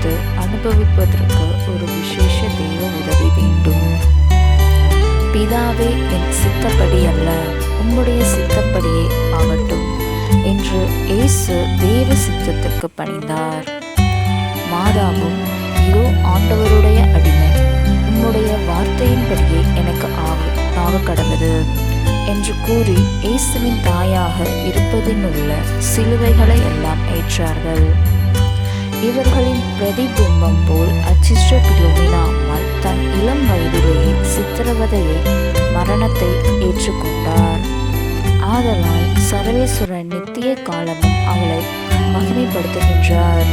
குறித்து அனுபவிப்பதற்கு ஒரு விசேஷ தெய்வ உதவி வேண்டும். பிதாவே, என் சித்தப்படி அல்ல, உம்முடைய சித்தப்படியே ஆகட்டும் என்று இயேசு தேவ சித்தத்துக்கு பணிந்தார். மாதாவும், இதோ ஆண்டவருடைய அடிமை, உம்முடைய வார்த்தையின்படியே எனக்கு ஆக கடவுது என்று கூறி இயேசுவின் தாயாக இருப்பதினுள்ள சிலுவைகளை எல்லாம் ஏற்றார்கள். இவர்களின் பிரதிபிம்பம் போல் அச்சிஷ்ட பிலோமினா அம்மாள் தன் இளம் வயதிலேயே சித்திரவதையை, மரணத்தை ஏற்றுக்கொண்டார். ஆதலால் சர்வேஸ்வரன் நித்திய காலமும் அவளை மகிமைப்படுத்துகின்றார்.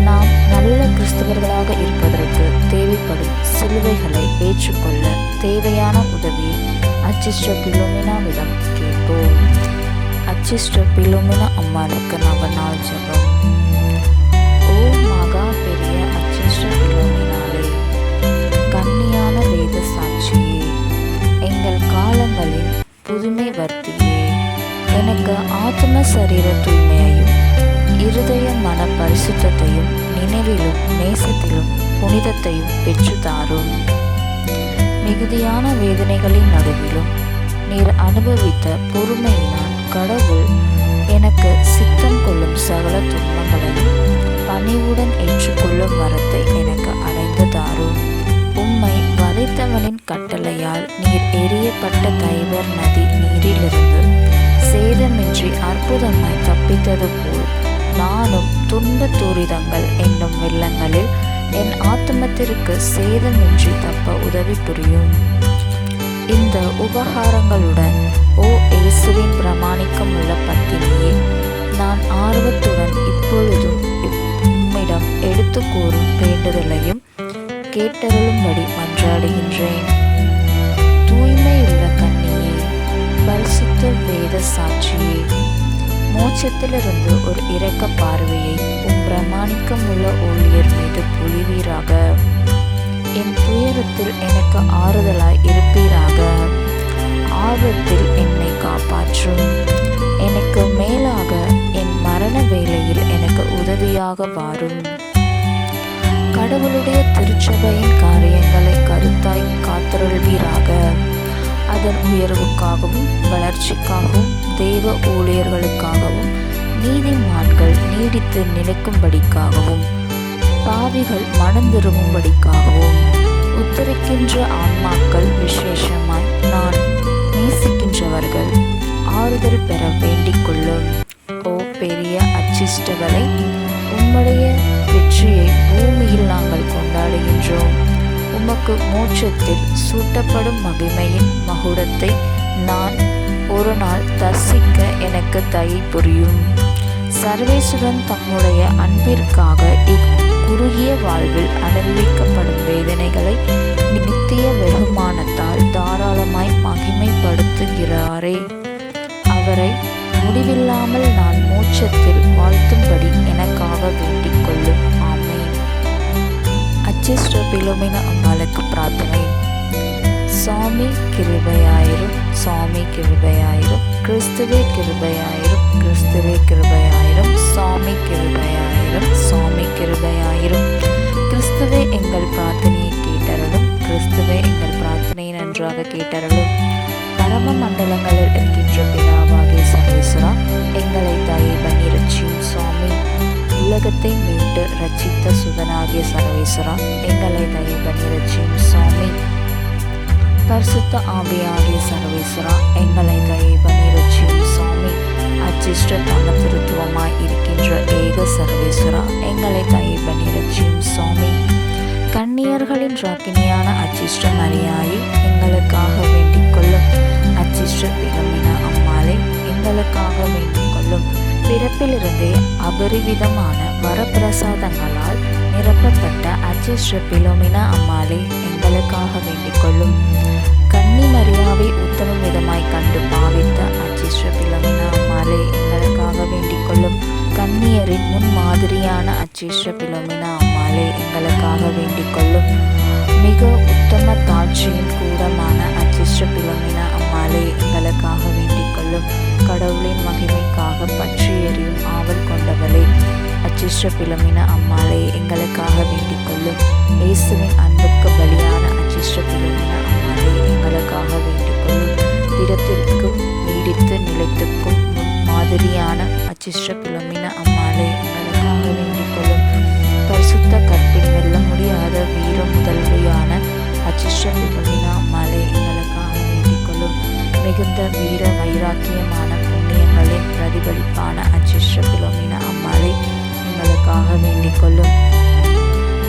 நாம் நல்ல கிறிஸ்தவர்களாக இருப்பதற்கு தேவைப்படும் சிலுவைகளை ஏற்றுக்கொள்ள தேவையான உதவியை அச்சிஷ்ட பிலோமினாவிடம் கேட்போம். அச்சிஷ்ட பிலோமினா அம்மாளுக்கு நவநாள் ஜெபம். ஓ மகா பெரிய அச்சிஷ்ட பிலோமினாவே, கன்னியான வேத சாட்சியே, எங்கள் காலங்களின் புதுமை வர்த்தியே, எனக்கு ஆத்ம சரீர தூய்மையையும் இருதய மன பரிசுத்தையும் நினைவிலும் நேசத்திலும் புனிதத்தையும் பெற்றுத்தாரும். மிகுதியான வேதனைகளின் நடுவிலும் நீர் அனுபவித்த பொறுமையினால் கடவுள் எனக்கு சித்தம் கொள்ளும் சகல துன்பங்களையும் பணிவுடன் ஏற்றுக்கொள்ளும் வரத்தை எனக்கு அடைந்து தாரும். உம்மை வதைத்தவனின் கட்டளையால் நீர் எரியப்பட்ட தைவர் நதி நீரிலிருந்து சேதமின்றி அற்புதமாய் தப்பித்தது போல் நானும் துன்ப துரிதங்கள் என்னும் வெள்ளங்களில் என் ஆத்மத்திற்கு சேதமின்றி தப்ப உதவி புரியும். இந்த உபகாரங்களுடன் ஓ இயேசுவின் பிரமாணிக்கம் உள்ள பத்தினியே, நான் ஆர்வத்துடன் இப்பொழுதும் உம்மிடம் எடுத்து கூறும் வேண்டுதலையும் கேட்டருளும்படி மன்றாடுகின்றேன். தூய்மையுள்ள கன்னியே, பரிசுத்த வேத சாட்சியே, மோட்சத்திலிருந்து ஒரு இரக்க பார்வையை உம் பிரமாணிக்கம் உள்ள ஊழியர் மீது பொழிவீராக. என் துயரத்தில் எனக்கு ஆறுதலாய் இருப்பீராக. ஆபத்தில் என்னை காப்பாற்றும். எனக்கு மேலாக என் மரண வேளையில் எனக்கு உதவியாக வாரும். கடவுளுடைய திருச்சபையின் காரியங்களை கருத்தாய் காத்தருள்வீராக. அதன் உயர்வுக்காகவும் வளர்ச்சிக்காகவும் தேவ ஊழியர்களுக்காகவும் நீதிமான்கள் நீடித்து நிலைக்கும்படிக்காகவும் பாவிகள் மனம் திரும்பும்படிக்காகவும் உத்தரிக்கின்ற ஆன்மாக்கள், விசேஷமாய் நான் நேசிக்கின்றவர்கள் ஆறுதல் பெற வேண்டிக் கொள்ளும். ஓ பெரிய அச்சிஷ்டவரை, உம்முடைய வெற்றியை பூமியில் நாங்கள் கொண்டாடுகின்றோம். உமக்கு மோட்சத்தில் சூட்டப்படும் மகிமையின் மகுடத்தை நான் ஒரு நாள் தரிசிக்க எனக்கு தயை புரியும். சர்வேசுடன் தம்முடைய அன்பிற்காக இக்குறுகிய வாழ்வில் அனுபவிக்கப்படும் வேதனைகளை நித்திய வெகுமானத்தால் தாராளமாய் மகிமைப்படுத்துகிறாரே, அவரை முடிவில்லாமல் நான் மோட்சத்தில் வாழ்த்தும்படி எனக்காக வேண்டிக் கொள்ளும். ஆமென். அச்சிஷ்ட பிலோமினா அம்மாளுக்கு பிரார்த்தனை. சுவாமி கிருபையாயிரும், சுவாமி கிருபையாயிரும், கிறிஸ்துவே கிருபையாயிரும், கிறிஸ்துவே கிருபையாயிரும், சுவாமி கிருபையாயிரும், சுவாமி கிருபையாயிரும். கிறிஸ்துவே எங்கள் பிரார்த்தனையை கேட்டருளும், கிறிஸ்துவே எங்கள் பிரார்த்தனையை நன்றாக கேட்டருளும். பரம மண்டலங்களில் இருக்கின்ற பிதாவாகிய சர்வேஸ்வரா, எங்களை தயை பண்ணி ரட்சியும் சுவாமி. உலகத்தை மீட்டு ரட்சித்த சுதனாகிய சர்வேஸ்வரா, எங்களை தயை பண்ணி ரட்சியும் சுவாமி. பரிசுத்த ஆவியாகிய சர்வேஸ்வரா, எங்களை தயை பண்ணி ரட்சியும் சுவாமி. அச்சிஷ்ட தம திருத்துவமாய் இருக்கின்ற ஏக சர்வேஸ்வரா, எங்களை தயை பண்ணி ரட்சியும் சுவாமி. கன்னியர்களின் ராக்கினியான அச்சிஷ்ட மரியாயை எங்களுக்காக வேண்டிக் கொள்ளும். அச்சிஷ்ட பிலோமினா அம்மாளை எங்களுக்காக வேண்டிக் கொள்ளும். பிறப்பிலிருந்தே அபரிவிதமான வரப்பிரசாதங்களால் நிரப்பப்பட்ட அச்சிஷ்ட பிலோமினா அம்மாளை எங்களுக்காக வேண்டிக் கொள்ளும். கன்னி மரியாவை உத்தம விதமாய் கண்டு பாவித்த அச்சிஷ்ட பிலோமினா அம்மாளை எங்களுக்காக வேண்டிக் கொள்ளும். கன்னியரின் முன்மாதிரியான அச்சிஷ்ட பிலோமினா அம்மாளை எங்களுக்காக வேண்டிக் கொள்ளும். மிக உத்தம தாட்சியின் கூடமான அச்சிஷ்ட பிலோமினா அம்மாளை எங்களுக்காக வேண்டிக் கொள்ளும். கடவுளின் மகிமைக்காக பற்றி எறியும் ஆவல் கொண்டவளே, அச்சிஷ்ட அச்சிஷ்ட பிலோமினா அம்மாளே எங்களுக்காக வேண்டிக் கொள்ளும். இயேசுவின் அன்புக்கு பலியான அச்சிஷ்ட பிலோமினா அம்மாளே எங்களுக்காக வேண்டிக் கொள்ளும். திடத்திற்கும் நீடித்து நிலைத்துக்கும் மாதிரியான அச்சிஷ்ட பிலோமினா அம்மாளே எங்களுக்காக வேண்டிக் கொள்ளும். பரிசுத்த கற்பின் வெல்ல முடியாத வீர முதல்வியான அச்சிஷ்ட பிலோமினா அம்மாளே எங்களுக்காக வேண்டிக் கொள்ளும். மிகுந்த வீர வைராக்கியமான புண்ணியங்களின் பிரதிபலிப்பான அச்சிஷ்ட பிலோமினா அம்மாளே எங்களுக்காக வேண்டிக் கொள்ளும்.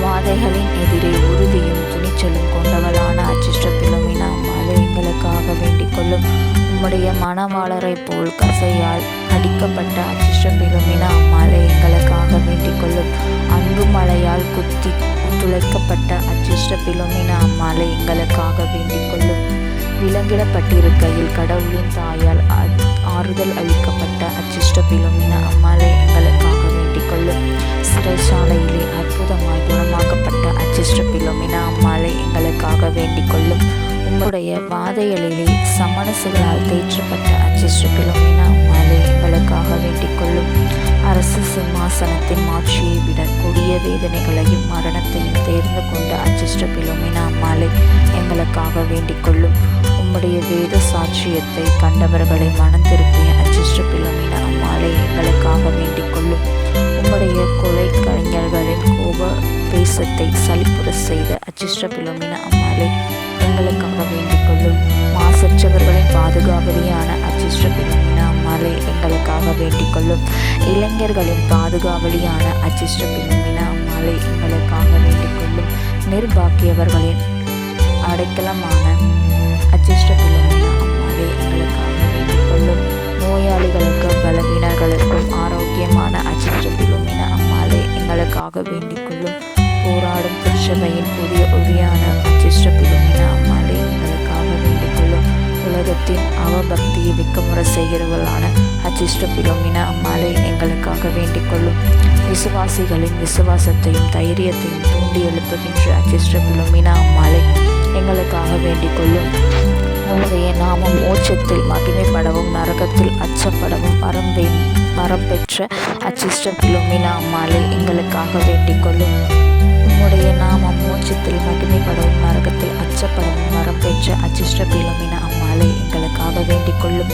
வாதைகளின் எதிரே உறுதியும் துணிச்சலும் கொண்டவளான அச்சிஷ்ட பிலோமினா அம்மாளே எங்களுக்காக வேண்டிக் கொள்ளும். உம்முடைய மணவாளரை போல் கசையால் அடிக்கப்பட்ட அச்சிஷ்ட பிலோமினா அம்மாளே எங்களுக்காக வேண்டிக் கொள்ளும். அன்பு மழையால் குத்தி துளைக்கப்பட்ட அச்சிஷ்ட பிலோமினா அம்மாளே எங்களுக்காக வேண்டிக் கொள்ளும். விலங்கிடப்பட்டிருக்கையில் கடவுளின் தாயால் ஆறுதல் அளிக்கப்பட்ட அச்சிஷ்ட பிலோமினா அம்மாளே எங்களுக்காக வேண்டிக் கொள்ளும். சிறைச்சாலையிலே அற்புதமாய் குணமாக்கப்பட்ட அச்சிஷ்ட பிலோமினா அம்மாளே எங்களுக்காக வேண்டிக் கொள்ளும். உம்முடைய வாதைகளிலே சமணசுகளால் தேற்றப்பட்ட அச்சிஷ்ட பிலோமினா அம்மாளே எங்களுக்காக வேண்டிக் கொள்ளும். அரசு சிம்மாசனத்தின் மாட்சியை விட கொடிய வேதனைகளையும் மரணத்தையும் தேர்ந்து கொண்ட அச்சிஷ்ட பிலோமினா அம்மாளே எங்களுக்காக வேண்டிக் கொள்ளும். உம்முடைய வேத சாட்சியத்தை கண்டவர்களை மனம் திருப்பிய அச்சிஷ்ட பிலோமினா அம்மாளே எங்களுக்காக வேண்டிக் கொள்ளும். உம்முடைய கொலை கலைஞர்களின் கோப பேசத்தை சலிப்புற செய்த அச்சிஷ்ட பிலோமினா அம்மாளே எங்களுக்காக வேண்டிக் கொள்ளும். மாசற்றவர்களின் பாதுகாவலியான அச்சிஷ்ட பிலோமினா அம்மாளே எங்களுக்காக வேண்டிக் கொள்ளும். இளைஞர்களின் பாதுகாவலியான அச்சிஷ்ட பிலோமினா அம்மாளே எங்களுக்காக வேண்டிக் கொள்ளும். நிர்பாக்கியவர்களின் அடைக்கலமான அச்சிஷ்ட பிலோமினா அம்மாளே எங்களுக்காக வேண்டிக் கொள்ளும். நோயாளிகளுக்கு பலவீனர்களுக்கும் ஆரோக்கியமான அச்சிஷ்ட பிலோமினா அம்மாளே எங்களுக்காக வேண்டிக் கொள்ளும். போராடும் திருச்சபையின் புதிய ஒளியான அச்சிஷ்ட பிலோமினா அம்மாளே எங்களுக்காக வேண்டிக் கொள்ளும். உலகத்தின் அவபக்தியை வெக்கமுற செய்கிறவளான அச்சிஷ்ட பிலோமினா அம்மாளே எங்களுக்காக வேண்டிக் கொள்ளும். விசுவாசிகளின் விசுவாசத்தையும் தைரியத்தையும் தூண்டி எழுப்புகின்ற அச்சிஷ்ட பிலோமினா அம்மாளே எங்களுக்காக வேண்டிக் கொள்ளும். உம்முடைய நாமம் மோட்சத்தில் மகிமைப்படவும் நரகத்தில் அச்சப்படவும் வரம் பெற்ற அச்சிஷ்ட பிலோமினா அம்மாளே எங்களுக்காக வேண்டிக் கொள்ளும். உம்முடைய நாமம் மோட்சத்தில் மகிமைப்படவும் நரகத்தில் அச்சப்படவும் வரம் பெற்ற அச்சிஷ்ட பிலோமினா அம்மாளே எங்களுக்காக வேண்டிக் கொள்ளும்.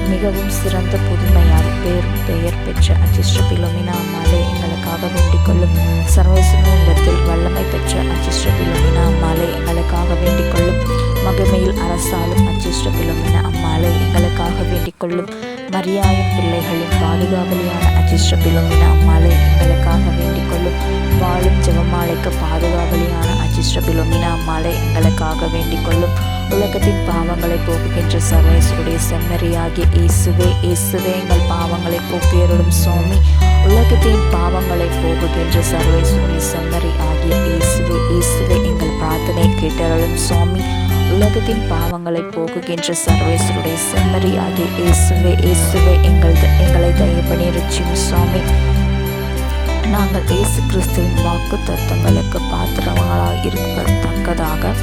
மிகவும் சிறந்த புதுமையால் பேரும் பெயர் பெற்ற அச்சிஷ்ட பிலோமினா அம்மாளே எங்களுக்காக வேண்டிக் கொள்ளும். சர்வேஸ்வரனிடத்தில் வல்லமை பெற்ற அச்சிஷ்ட பிலோமினா அம்மாளே எங்களுக்காக வேண்டிக் கொள்ளும். மகிமையில் அரசாலும் அச்சிஷ்ட பிலோமினா அம்மாளே எங்களுக்காக வேண்டிக் கொள்ளும். மரியாயின் பிள்ளைகளின் பாதுகாவலியான அச்சிஷ்ட பிலோமினா அம்மாளே எங்களுக்காக வேண்டிக் கொள்ளும். வாழும் ஜெபமாலைக்கு பாதுகாவலியான அச்சிஷ்ட பிலோமினா அம்மாளே எங்களுக்காக வேண்டிக் கொள்ளும். உலகத்தின் பாவங்களை போக்குகின்ற சர்வேஸ்வருடைய செம்மறியாகிய இயேசுவே இயேசுவே எங்கள் பாவங்களை போக்கியருளும் சுவாமி. உலகத்தின் பாவங்களை போக்குகின்ற சர்வேஸ்வருடைய செம்மறி ஆகிய இயேசுவே இயேசுவே எங்கள் பிரார்த்தனை கேட்டருளும் சுவாமி. உலகத்தின் பாவங்களை போக்குகின்ற சர்வேஸ்வருடைய செம்மறி ஆகிய இயேசுவே இயேசுவே எங்களை தயவுபடி ரட்சியும் சுவாமி. நாங்கள் இயேசு கிறிஸ்துவின் வாக்கு தத்தங்களுக்கு பாத்திரங்களாக இருக்கத்தக்கதாக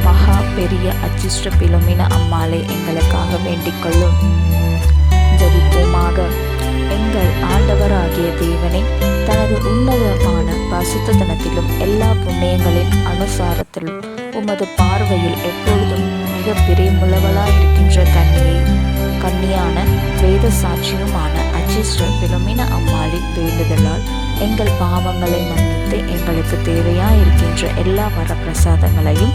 மகா பெரிய அச்சிஷ்ட பிலோமினா அம்மாளே எங்களுக்காக வேண்டிக் கொள்ளும். ஜெபிப்போமாக. எங்கள் ஆண்டவராகிய தேவனே, தனது உன்னதமான பரிசுத்தத்திலும் எல்லா புண்ணியங்களின் அனுசாரத்திலும் உமது பார்வையில் எப்பொழுதும் மிக பிரியமுள்ளவளாயிருக்கின்ற கன்னியான வேத சாட்சியுமான அச்சிஷ்ட பிலோமினா அம்மாளின் வேண்டுதலால் எங்கள் பாவங்களை மன்னித்து எங்களுக்கு தேவையாயிருக்கின்ற எல்லா வரப்பிரசாதங்களையும்